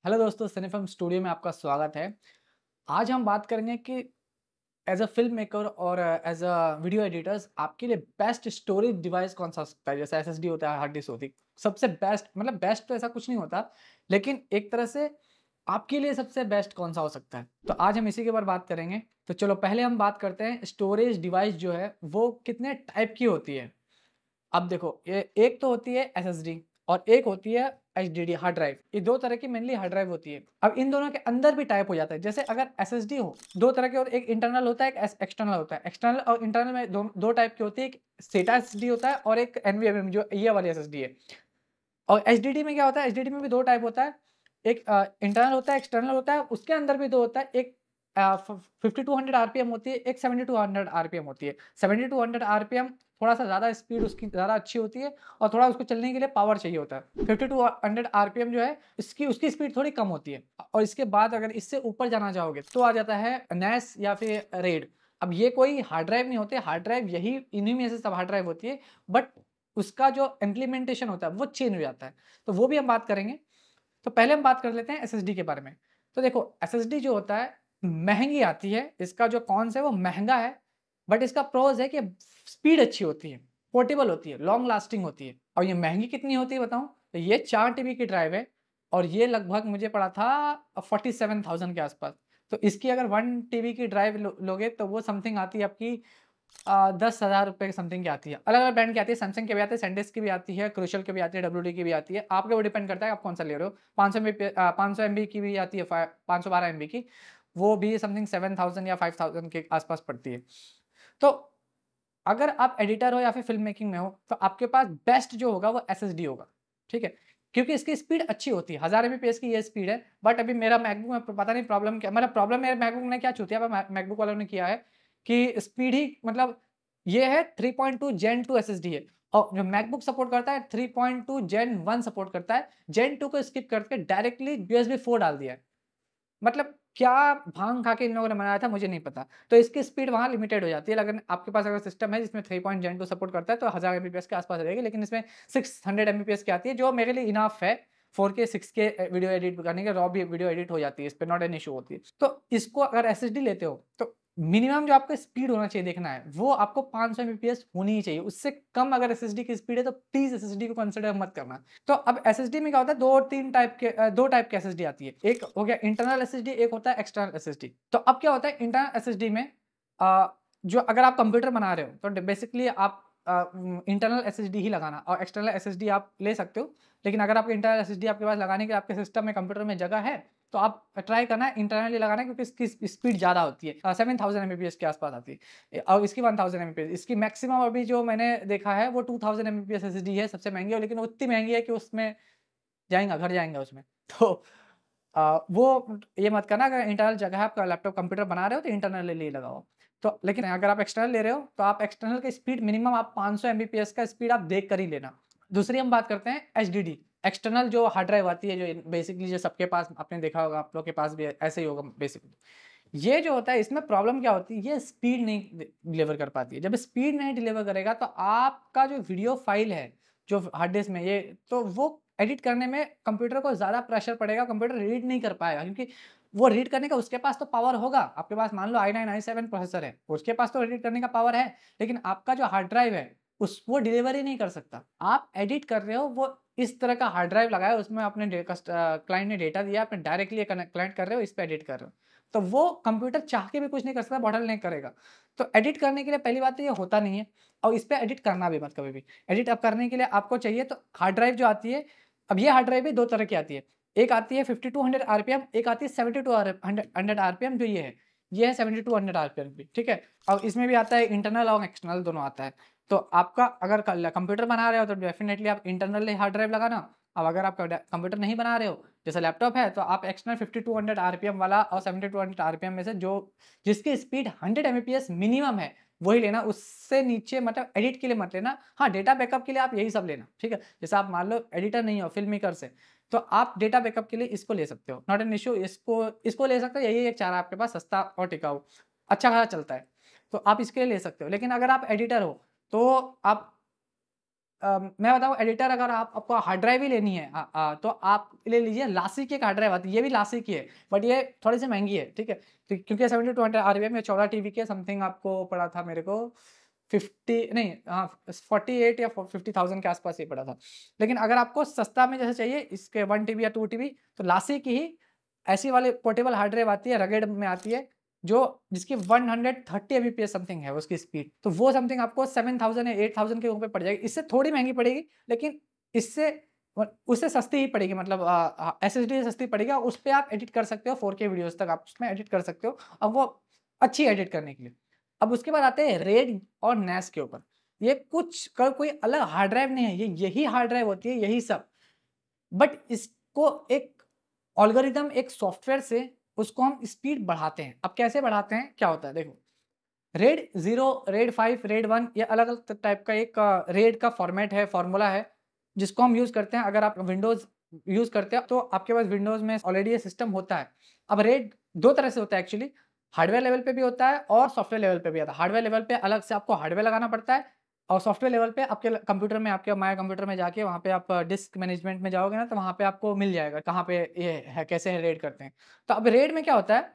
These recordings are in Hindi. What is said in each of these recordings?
हेलो दोस्तों, सिनेफिल्म स्टूडियो में आपका स्वागत है। आज हम बात करेंगे कि एज़ अ फ़िल्म मेकर और एज़ अ वीडियो एडिटर्स आपके लिए बेस्ट स्टोरेज डिवाइस कौन-सा हो सकता है? जैसे एसएसडी होता है, हार्ड डिस्क होती है। सबसे बेस्ट मतलब बेस्ट तो ऐसा कुछ नहीं होता, लेकिन एक तरह से आपके लिए सबसे बेस्ट कौन-सा हो सकता है? तो आज हम इसी के ऊपर बात करेंगे। तो चलो पहले हम बात करते हैं स्टोरेज डिवाइस जो है, वो कितने टाइप की होती है? अब देखो, ये एक तो होती है एसएसडी और एक होती है एचडीडी हार्ड ड्राइव। ये 2 तरह की मेनली हार्ड ड्राइव होती है। अब इन दोनों के अंदर भी टाइप हो जाता है। जैसे अगर एसएसडी हो, 2 तरह के होते हैं, एक इंटरनल होता है, एक एक्सटर्नल होता है। एक्सटर्नल और इंटरनल में 2 टाइप की होती है, एक सेटा एसएसडी होता है और एक एनवीएमई जो ये वाली एसएसडी है। और एचडीडी में क्या होता है, एचडीडी में भी 2 टाइप होता है। एक इंटरनल होता है, एक्सटर्नल होता है, उसके अंदर भी 2 होता है। एक अ, फ 5200 आरपीएम होती है, एक 7200 आरपीएम होती है। 7200 आरपीएम थोड़ा-सा ज़्यादा स्पीड उसकी ज़्यादा अच्छी होती है और थोड़ा उसको चलने के लिए पावर चाहिए होता है। 5200 आरपीएम जो है, इसकी उसकी स्पीड थोड़ी कम होती है। और इसके बाद अगर इससे ऊपर जाना चाहोगे, तो आ जाता है नेस या फिर रेड। अब ये कोई हार्ड ड्राइव नहीं होते, हार्ड ड्राइव यही इन्हीं में से सब हार्ड ड्राइव होती है, बट उसका जो इम्प्लीमेंटेशन होता है, वो चेंज हो जाता है। तो वो भी हम बात करेंगे। तो पहले हम बात कर लेते हैं एसएसडी के बारे में। तो देखो, एसएसडी जो होता है, महँगी आती है। इसका जो कॉन्स है वो महँगा है, बट इसका प्रोज़ है कि स्पीड अच्छी होती है, पोर्टेबल होती है, लॉन्ग लास्टिंग होती है। और ये महँगी कितनी होती है बताऊँ? तो ये 4 टीबी की ड्राइव है और ये लगभग मुझे पड़ा था 47,000 के आस-पास। तो इसकी अगर 1 टीबी की ड्राइव लोगे तो वो समथिंग आती है आपकी 10,000 रुपए के समथिंग की आती है। अलग-अलग ब्रांड की आती है, सैमसंग की भी आती है, सैनडिस्क की भी आती है, क्रूशियल की भी आती है, डब्ल्यूडी की भी आती है। आपके ऊपर डिपेंड करता है आप कौन-सा ले रहे हो। 500 एमबी की भी आती है, 512 एमबी की, वो भी समथिंग 7,000 या 5,000 के आस-पास पड़ती है। तो अगर आप एडिटर हो या फिर फ़िल्म मेकिंग में हो, तो आपके पास बेस्ट जो होगा वो एसएसडी होगा, ठीक है? क्योंकि इसकी स्पीड अच्छी होती है, 1000 एमबीपीएस की ये स्पीड है, बट अभी मेरा मैकबुक में पता नहीं प्रॉब्लम क्या, मतलब प्रॉब्लम मेरे मैकबुक ने क्या चूतिया मैकबुक वालों ने किया है कि स्पीड ही मतलब ये है 3.2 जेन 2 एसएसडी है और जो मैकबुक सपोर्ट करता है 3.2 जेन 1 सपोर्ट करता है, जेन 2 को स्किप करके डायरेक्टली यूएसबी 4 डाल दिया है। मतलब क्या भांग खा के इन लोगों ने बनाया था मुझे नहीं पता। तो इसकी स्पीड वहाँ लिमिटेड हो जाती है। अगर आपके पास अगर सिस्टम है जिसमें 3 पॉइंट जेन 2 सपोर्ट करता है तो 1000 एमबीपीएस के आस-पास रहेगी, लेकिन इसमें 600 एमबीपीएस की आती है जो मेरे लिए इनफ है। 4K 6K वीडियो एडिट करने के, रॉ भी वीडियो एडिट हो जाती है, इस पे नॉट एन इश्यू होती है। तो इसको अगर एसएसडी लेते हो तो मिनिमम जो आपका स्पीड होना चाहिए देखना है, वो आपको 500 एमबीपीएस होनी ही चाहिए। उससे कम अगर एसएसडी की स्पीड है तो प्लीज़ एसएसडी को कंसिडर मत करना। तो अब एसएसडी में क्या होता है, 2-3 टाइप के 2 टाइप की एसएसडी आती है। एक हो गया इंटरनल एसएसडी, एक होता है एक्सटर्नल एसएसडी। तो अब क्या होता है इंटरनल एसएसडी में जो अगर आप कंप्यूटर बना रहे हो तो बेसिकली आप इंटरनल एसएसडी ही लगाना और एक्सटर्नल एसएसडी आप ले सकते हो। लेकिन अगर आप इंटरनल एसएसडी आपके पास लगाने के आपके सिस्टम में कंप्यूटर में जगह है, तो आप ट्राई करना इंटरनली लगाना क्योंकि इसकी स्पीड ज़्यादा होती है। 7000 एमबीपीएस के आसपास आती है और इसकी 1000 एमबीपीएस। इसकी मैक्सिमम अभी जो मैंने देखा है वो 2000 एमबीपीएस एसएसडी है, सबसे महंगी है, लेकिन वो इतनी महंगी है कि उसमें जाएगा, घर जाएँगा उसमें। तो वो ये मत करना, अगर इंटरनल जगह है, आपका लैपटॉप कंप्यूटर बना रहे हो तो इंटरनली लगाओ। तो लेकिन अगर आप एक्सटर्नल ले रहे हो तो आप एक्सटर्नल की स्पीड मिनिमम आप 500 एमबीपीएस का स्पीड आप देख कर ही लेना। दूसरी हम बात करते हैं एचडीडी, एक्सटर्नल जो हार्ड ड्राइव आती है, जो बेसिकली जो सबके पास आपने देखा होगा, आप लोग के पास भी ऐसे ही होगा बेसिकली। ये जो होता है इसमें प्रॉब्लम क्या होती है, ये स्पीड नहीं डिलीवर कर पाती है। जब स्पीड नहीं डिलीवर करेगा तो आपका जो वीडियो फाइल है, जो हार्ड डिस्क में, ये तो वो एडिट करने में कंप्यूटर को ज़्यादा प्रेशर पड़ेगा, कंप्यूटर रीड नहीं कर पाएगा क्योंकि वो रीड करने का उसके पास तो पावर होगा। आपके पास मान लो i9 i7 प्रोसेसर है, उसके पास तो एडिट करने का पावर है, लेकिन आपका जो हार्ड ड्राइव है उस वो डिलीवर ही नहीं कर सकता। आप एडिट कर रहे हो, वो इस तरह का हार्ड ड्राइव लगाया, उसमें आपने क्लाइंट ने डेटा दिया, आपने डायरेक्टली कनेक्ट कर रहे हो, इस पे एडिट कर रहे हो। तो वो कंप्यूटर चाह के भी कुछ नहीं कर सकता, बॉटलनेक करेगा। तो एडिट करने के लिए पहली बात तो ये होता नहीं है और इस पे एडिट करना भी मत कभी भी। एडिट अब करने के लिए आपको चाहिए तो हार्ड ड्राइव जो आती है, अब ये हार्ड ड्राइव भी 2 तरह की आती है। एक आती है 5200 आरपीएम, एक आती है 7200 आरपीएम जो ये है। ये है 7200 आरपीएम की, ठीक है? और इसमें भी आता है इंटरनल और एक्सटर्नल दोनों आता है। तो आपका अगर कंप्यूटर बना रहे हो तो डेफिनिटली आप इंटरनल हार्ड ड्राइव लगाना। अब अगर आप कंप्यूटर नहीं बना रहे हो, जैसे लैपटॉप है, तो आप एक्सटर्नल 5200 आरपीएम वाला और 7200 आरपीएम में से जो जिसकी स्पीड 100 एमबीपीएस मिनिमम है, वही लेना। उससे नीचे मतलब एडिट के लिए मत लेना। हाँ, डेटा बैकअप के लिए आप यही सब लेना, ठीक है? जैसे आप मान लो एडिटर नहीं हो, फ़िल्म मेकर से, तो आप डेटा बैकअप के लिए इसको ले सकते हो, नॉट एन इश्यू। इसको इसको ले सकते हो, यही एक चारा आपके पास, सस्ता और टिकाऊ, अच्छा खासा चलता है, तो आप इसके लिए ले सकते हो। लेकिन अगर आप एडिटर हो, तो आप मैं बताऊँ एडिटर, अगर आपको हार्ड ड्राइव ही लेनी है तो आप ले लीजिए लासी की एक हार्ड ड्राइव आती है, ये भी लासी की है बट ये थोड़ी सी महंगी है, ठीक है। तो क्योंकि 7200 आरपीएम या 14 टीबी के समथिंग आपको पड़ा था मेरे को 50 नहीं, हाँ 48 या 50,000 के आसपास ही पड़ा था। लेकिन अगर आपको सस्ता में जैसे चाहिए इसके 1 टीबी या 2 टीबी, तो लासी की ही ऐसी वाली पोर्टेबल हार्ड ड्राइव आती है, रगेड में आती है, जो जिसकी 130 एमबीपीएस समथिंग है उसकी स्पीड। तो वो समथिंग आपको 7000 या 8000 के ऊपर पड़ जाएगी। इससे थोड़ी महंगी पड़ेगी, लेकिन इससे उससे सस्ती ही पड़ेगी, मतलब एसएसडी सस्ती पड़ेगी और उस पे आप एडिट कर सकते हो, 4K वीडियोस तक आप उसमें एडिट कर सकते हो। अब वो अच्छी एडिट करने के लिए। अब उसके बाद आते हैं रेड और नेस के ऊपर। ये कोई अलग हार्ड ड्राइव नहीं है, ये यही हार्ड ड्राइव होती है, यही सब। बट इसको एक एल्गोरिदम, एक सॉफ्टवेयर से उसको हम स्पीड बढ़ाते हैं। अब कैसे बढ़ाते हैं, क्या होता है देखो, रेड 0, रेड 5, रेड 1, ये अलग-अलग टाइप का एक रेड का फॉर्मेट है, फॉर्मूला है, जिसको हम यूज़ करते हैं। अगर आप विंडोज़ यूज़ करते हो तो आपके पास विंडोज़ में ऑलरेडी ये सिस्टम होता है। अब रेड 2 तरह से होता है एक्चुअली, हार्डवेयर लेवल पे भी होता है और सॉफ्टवेयर लेवल पे भी आता है। हार्डवेयर लेवल पे अलग से आपको हार्डवेयर लगाना पड़ता है और सॉफ्टवेयर लेवल पे आपके कंप्यूटर में, आपके माय कंप्यूटर में जाके वहाँ पे आप डिस्क मैनेजमेंट में जाओगे ना, तो वहाँ पे आपको मिल जाएगा कहाँ पे ये है, कैसे रेड करते हैं। तो अब रेड में क्या होता है,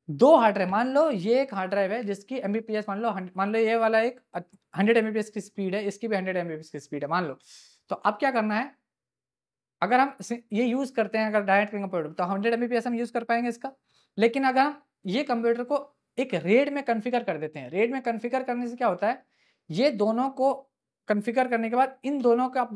2 हार्ड ड्राइव, मान लो ये एक हार्ड ड्राइव है जिसकी एमबीपीएस मान लो ये वाला एक 100 एमबीपीएस की स्पीड है, इसकी भी 100 एमबीपीएस की स्पीड है मान लो। तो अब क्या करना है, अगर हम ये यूज़ करते हैं, अगर डायरेक्ट कंप्यूटर, तो 100 एमबीपीएस हम यूज़ कर पाएँगे इसका। लेकिन अगर हम ये कंप्यूटर को एक रेड में कॉन्फ़िगर कर देते हैं, रेड में कॉन्फ़िगर करने से क्या होता है, ये दोनों को कॉन्फ़िगर करने के बाद इन दोनों का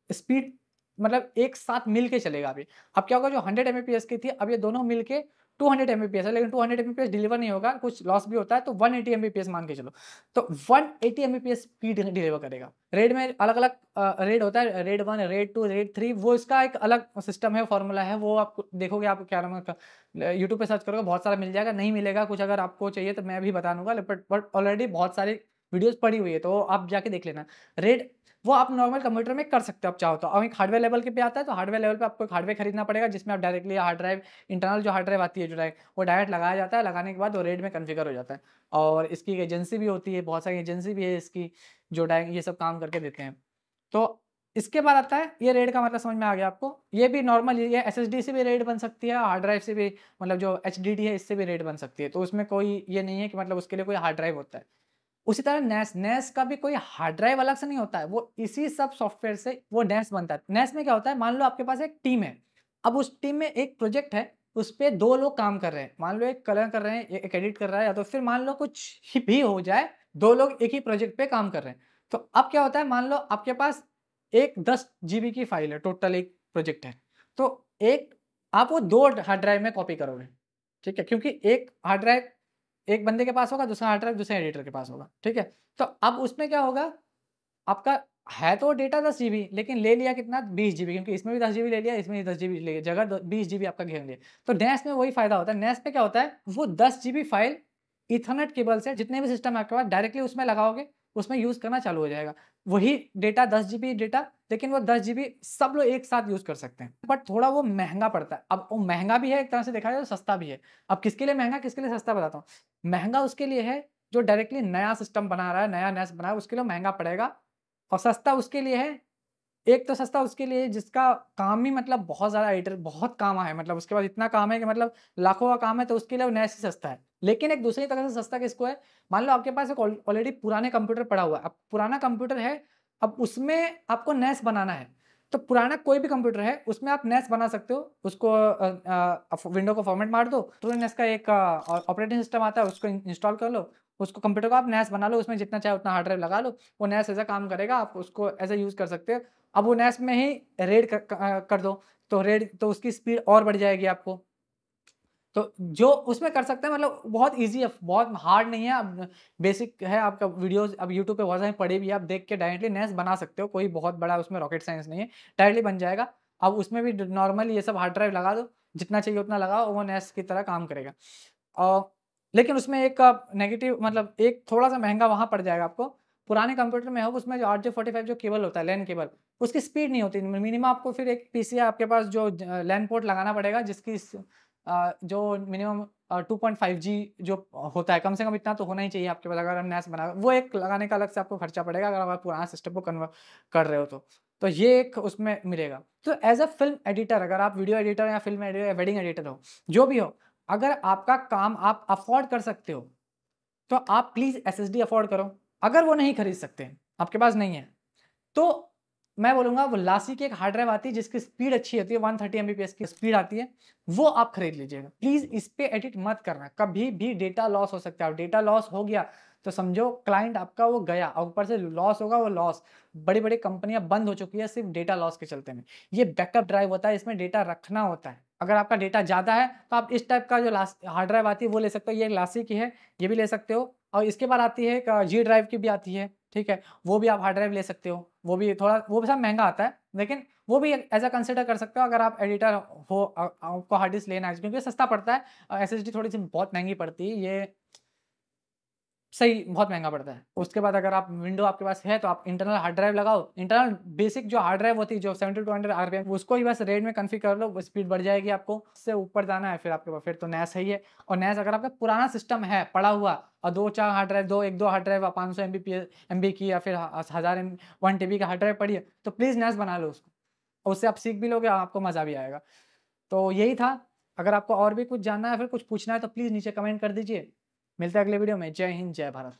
स्पीड मतलब एक साथ मिल के चलेगा अभी। अब क्या होगा, जो 100 एमबीपीएस की थी, अब ये दोनों मिल के 200 एमबीपीएस है, लेकिन 200 एमबीपीएस डिलीवर नहीं होगा, कुछ लॉस भी होता है, तो 180 एमबीपीएस मान के चलो। तो 180 एमबीपीएस स्पीड डिलीवर करेगा। रेड में अलग-अलग रेड होता है, रेड 1, रेड 2, रेड 3, वो इसका एक अलग सिस्टम है, फॉर्मूला है, वो आप देखोगे, आप क्या नाम है उसका, यूट्यूब पे सर्च करोगे बहुत सारा मिल जाएगा, नहीं मिलेगा कुछ, अगर आपको चाहिए तो मैं भी बता दूँगा, बट ऑलरेडी बहुत सारी वीडियोज़ पड़ी हुई है, तो आप जाके देख लेना। रेड वो आप नॉर्मल कंप्यूटर में कर सकते हो आप चाहो तो। अब एक हार्डवेयर लेवल के पे आता है, तो हार्डवेयर लेवल पे आपको एक हार्डवेयर खरीदना पड़ेगा, जिसमें आप डायरेक्टली हार्ड ड्राइव, इंटरनल जो हार्ड ड्राइव आती है, जो वो डायरेक्ट लगाया जाता है, लगाने के बाद वो रेड में कॉन्फ़िगर हो जाता है। और इसकी एजेंसी भी होती है, बहुत सारी एजेंसी भी है इसकी, जो ये सब काम करके देते हैं। तो इसके बाद आता है, ये रेड का मतलब समझ में आ गया आपको। ये भी नॉर्मल, ये एसएसडी से भी रेड बन सकती है, हार्ड ड्राइव से भी, मतलब जो एचडीडी है इससे भी रेड बन सकती है। तो उसमें कोई ये नहीं है कि मतलब उसके लिए कोई हार्ड ड्राइव होता है। उसी तरह नेस का भी कोई हार्ड ड्राइव अलग से नहीं होता है, वो इसी सब सॉफ्टवेयर से वो नेस बनता है। नेस में क्या होता है, मान लो आपके पास एक टीम है, अब उस टीम में एक प्रोजेक्ट है, उस पे 2 लोग काम कर रहे हैं, मान लो एक कलर कर रहे हैं, एक एडिट कर रहा है, या तो फिर मान लो कुछ ही भी हो जाए, 2 लोग एक ही प्रोजेक्ट पे काम कर रहे हैं। तो अब क्या होता है, मान लो आपके पास एक 10 जीबी की फाइल है, टोटल एक प्रोजेक्ट है, तो एक आप वो 2 हार्ड ड्राइव में कॉपी करोगे, ठीक है? क्योंकि एक हार्ड ड्राइव एक बंदे के पास होगा, दूसरा हार्ड ड्राइव दूसरे एडिटर के पास होगा, ठीक है? तो अब उसमें क्या होगा, आपका है तो डेटा 10 जीबी, लेकिन ले लिया कितना, 20 जीबी, क्योंकि इसमें भी 10 जीबी ले लिया, इसमें भी 10 जीबी ले लिया, जगह 20 जीबी आपका घेर लिया। तो नेस में वही फ़ायदा होता है, नेस में क्या होता है, वो 10 जीबी फाइल ईथरनेट केबल से, जितने भी सिस्टम है आपके पास, डायरेक्टली उसमें लगाओगे, उसमें यूज़ करना चालू हो जाएगा। वही डेटा 10 जीबी डेटा, लेकिन वो 10 जीबी सब लोग एक साथ यूज़ कर सकते हैं। बट थोड़ा वो महँगा पड़ता है। अब वो महँगा भी है, एक तरह से देखा जाए तो सस्ता भी है। अब किसके लिए महँगा, किसके लिए सस्ता बताता हूँ। महँगा उसके लिए है जो डायरेक्टली नया सिस्टम बना रहा है, नया नेस बना रहा है, उसके लिए महँगा पड़ेगा। और सस्ता उसके लिए है, एक तो सस्ता उसके लिए है जिसका काम ही मतलब बहुत ज़्यादा एडिटर, बहुत काम है, मतलब उसके पास इतना काम है कि मतलब लाखों का काम है, तो उसके लिए वो नेस ही सस्ता है। लेकिन एक दूसरी तरह से सस्ता किसको है, मान लो आपके पास एक ऑलरेडी पुराने कंप्यूटर पड़ा हुआ है, अब पुराना कंप्यूटर है, अब उसमें आपको नेस बनाना है, तो पुराना कोई भी कंप्यूटर है, उसमें आप नेस बना सकते हो, उसको विंडो को फॉर्मेट मार दो, तो नेस का एक ऑपरेटिंग सिस्टम आता है, उसको इंस्टॉल कर लो, उसको कंप्यूटर को आप नेस बना लो, उसमें जितना चाहे उतना हार्ड ड्राइव लगा लो, वो नेस ऐसा काम करेगा, आप उसको ऐसे यूज़ कर सकते हो। अब वो नेस में ही रेड कर दो, तो रेड तो उसकी स्पीड और बढ़ जाएगी आपको। तो जो उसमें कर सकते हैं, मतलब बहुत ईज़ी है, बहुत हार्ड नहीं है, अब बेसिक है आपका। वीडियोज़ अब यूट्यूब पे बहुत सारी पड़ी भी है, आप देख के डायरेक्टली नेस बना सकते हो, कोई बहुत बड़ा उसमें रॉकेट साइंस नहीं है, डायरेक्टली बन जाएगा। अब उसमें भी नॉर्मली ये सब हार्ड ड्राइव लगा दो, जितना चाहिए उतना लगाओ, वो नेस की तरह काम करेगा। लेकिन उसमें एक नेगेटिव, मतलब एक थोड़ा-सा महँगा वहाँ पड़ जाएगा आपको। पुराने कंप्यूटर में हो, उसमें जो 8J45 जो केबल होता है, लैन केबल, उसकी स्पीड नहीं होती। मिनिमम आपको फिर एक पीसी है आपके पास, जो लैन पोर्ट लगाना पड़ेगा, जिसकी जो मिनिमम 2.5G जो होता है, कम से कम इतना तो होना ही चाहिए आपके पास अगर आप NAS बना, वो एक लगाने का अलग से आपको खर्चा पड़ेगा अगर आप पुराना सिस्टम को कन्वर्ट कर रहे हो तो। तो ये एक उसमें मिलेगा। तो एज़ अ फ़िल्म एडिटर, अगर आप वीडियो एडिटर या फ़िल्म एडिटर या वेडिंग एडिटर हो, जो भी हो, अगर आपका काम आप अफ़ोर्ड कर सकते हो, तो आप प्लीज़ एसएसडी अफ़ोर्ड करो। अगर वो नहीं खरीद सकते, आपके पास नहीं है, तो मैं बोलूँगा वो लासी की एक हार्ड ड्राइव आती है जिसकी स्पीड अच्छी होती है, 130 एमबीपीएस की स्पीड आती है, वो आप खरीद लीजिएगा। प्लीज़ इस पे एडिट मत करना, कभी भी डेटा लॉस हो सकता है और डेटा लॉस हो गया तो समझो क्लाइंट आपका वो गया और ऊपर से लॉस होगा वो लॉस। बड़ी-बड़ी कंपनियाँ बंद हो चुकी है सिर्फ़ डेटा लॉस के चलते में। ये बैकअप ड्राइव होता है, इसमें डेटा रखना होता है। अगर आपका डेटा ज़्यादा है तो आप इस टाइप का जो हार्ड ड्राइव आती है वो ले सकते हो, ये लासी की है, ये भी ले सकते हो और इसके बाद आती है एक जी ड्राइव की भी आती है, ठीक है? वो भी आप हार्ड ड्राइव ले सकते हो। वो भी थोड़ा वो भी सब महँगा आता है, लेकिन वो भी एज़ अ कंसिडर कर सकते हो अगर आप एडिटर हो आपको हार्ड डिस्क लेना है क्योंकि सस्ता पड़ता है एसएसडी थोड़ी-सी बहुत महँगी पड़ती है, ये सही बहुत महँगा पड़ता है। उसके बाद अगर आप विंडो आपके पास है तो आप इंटरनल हार्ड ड्राइव लगाओ, इंटरनल बेसिक जो हार्ड ड्राइव होती है जो 70 टू 100 आरपीएम उसको ही बस रेड में कॉन्फ़िगर कर लो, वो स्पीड बढ़ जाएगी आपको। उससे ऊपर जाना है फिर आपके पास फिर तो नैस है ही है और नैस अगर आपका पुराना सिस्टम है पड़ा हुआ और 2-4 hard drive 1-2 hard drive 500 MB की या फिर 1000 1 टीबी का हार्ड ड्राइव पड़ी है, तो प्लीज़ नैस बना लो उसको। और उससे आप सीख भी लोगे और आपको मज़ा भी आएगा। तो यही था, अगर आपको और भी कुछ जानना है, फिर कुछ पूछना है तो प्लीज़ नीचे कमेंट कर दीजिए। मिलते हैं अगले वीडियो में। जय हिंद, जय भारत।